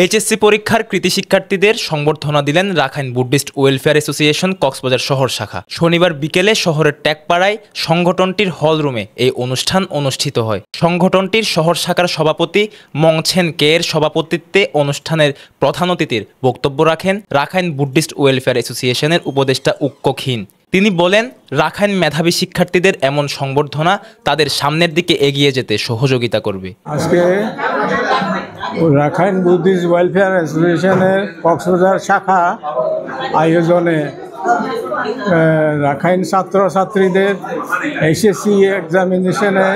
HSC পরীক্ষার কৃতী শিক্ষার্থীদের সংবর্ধনা দিলেন Rakhine Buddhist welfare association Cox's Bazar শহর শাখা। শনিবার বিকেলে শহরের ট্যাগপাড়ায় সংগঠনটির হলরুমে এই অনুষ্ঠান অনুষ্ঠিত হয়। সংগঠনটির শহর শাখার সভাপতি মংছেন কে এর সভাপতিত্বে অনুষ্ঠানের প্রধান অতিথির বক্তব্য রাখেন রাখাইন বুদ্ধিস্ট ওয়েলফেয়ার অ্যাসোসিয়েশনের উপদেষ্টা উক্কো খিন। তিনি বলেন, রাখাইন মেধাবী শিক্ষার্থীদের এমন সংবর্ধনা তাদের সামনের দিকে এগিয়ে যেতে সহযোগিতা করবে। আজকে রাখাইন বুদ্ধিস্ট ওয়েলফেয়ার অ্যাসোসিয়েশনের কক্সবাজার শাখা আয়োজনে রাখাইন ছাত্রছাত্রীদের এইচএসসি এক্সামিনেশনে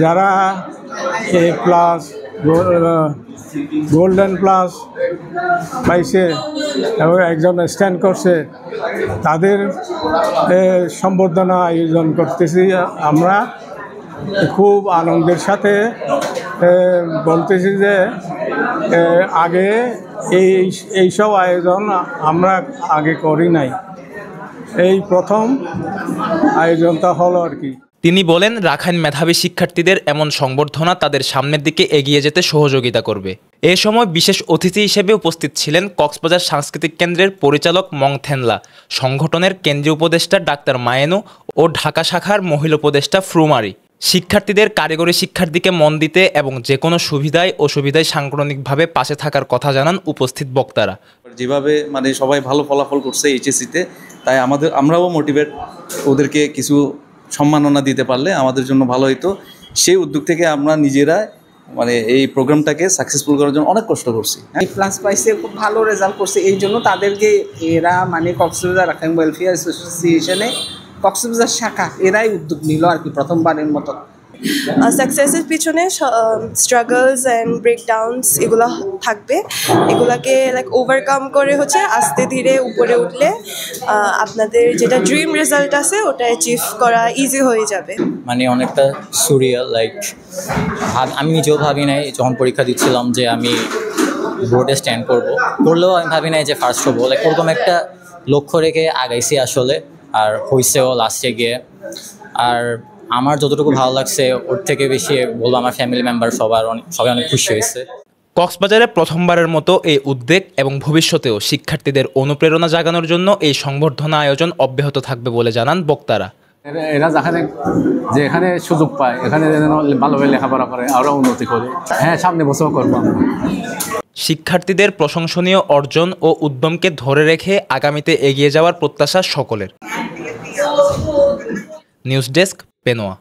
যারা A+ গোল্ডেন প্লাস পাইছে এবং একজন স্ট্যান্ড করছে, তাদের সম্বর্ধনা আয়োজন করতেছি। আমরা খুব আনন্দের সাথে বলতেছি যে আগে এইসব আয়োজন আমরা আগে করি নাই, এই প্রথম আয়োজনটা হলো আর কি। তিনি বলেন, রাখাইন মেধাবী শিক্ষার্থীদের এমন সংবর্ধনা তাদের সামনের দিকে এগিয়ে যেতে সহযোগিতা করবে। এ সময় বিশেষ অতিথি হিসেবে উপস্থিত ছিলেন কক্সবাজার সাংস্কৃতিক কেন্দ্রের পরিচালক মং থেনলা, সংগঠনের কেন্দ্রীয় উপদেষ্টা ডাক্তার মায়েনু ও ঢাকা শাখার মহিলা উপদেষ্টা ফ্রুমারি। শিক্ষার্থীদের কারিগরি শিক্ষার দিকে মন দিতে এবং যে কোনো সুবিধায় অসুবিধায় সাংগঠনিকভাবে পাশে থাকার কথা জানান উপস্থিত বক্তারা। যেভাবে সবাই ভালো ফলাফল করছে এইচএসসিতে, তাই আমরাও মোটিভেট, ওদেরকে কিছু সম্মাননা দিতে পারলে আমাদের জন্য ভালো হতো। সেই উদ্যোগ থেকে আমরা নিজেরা এই প্রোগ্রামটাকে সাকসেসফুল করার জন্য অনেক কষ্ট করছি। A+ পাইছে, খুব ভালো রেজাল্ট করছে, এই জন্য তাদেরকে এরা কক্সবাজার রাখাইন ওয়েলফেয়ার অ্যাসোসিয়েশনে কক্সবাজার শাখা এরাই উদ্যোগ নিল আর কি প্রথমবারের মতো। সাকসেসের পিছনে স্ট্রাগলস অ্যান্ড ব্রেকডাউনস এগুলো থাকবে, এগুলাকে ওভারকাম করে আস্তে ধীরে উপরে উঠলে আপনাদের যেটা ড্রিম রেজাল্ট আছে ওটা অ্যাচিভ করা ইজি হয়ে যাবে। অনেকটা সুরিয়াল, আমি নিজেও ভাবি নাই যখন পরীক্ষা দিচ্ছিলাম যে আমি বোর্ডে স্ট্যান্ড করলেও আমি ভাবি নাই যে ফার্স্ট হবো। ওরকম একটা লক্ষ্য রেখে আগাইছি আসলে, আর হয়েছেও লাস্টে গিয়ে। আর আমার যতটুকু ভালো লাগছে ওর থেকে বেশি বলবো আমার ফ্যামিলি মেম্বার সবাই অনেক খুশি হয়েছে। কক্সবাজারে প্রথমবারের মতো এই উদ্যোগ এবং ভবিষ্যতেও শিক্ষার্থীদের অনুপ্রেরণা জাগানোর জন্য এই সংবর্ধনা আয়োজন অব্যাহত থাকবে বলে জানান বক্তারা। এরা যেখানে সুযোগ পায় এখানে যেন ভালোভাবে লেখাপড়া করে, আরও উন্নতি করে। হ্যাঁ, সামনে বছর করবো আমরা। শিক্ষার্থীদের প্রশংসনীয় অর্জন ও উদ্যমকে ধরে রেখে আগামীতে এগিয়ে যাওয়ার প্রত্যাশা সকলের। News desk, Penowa.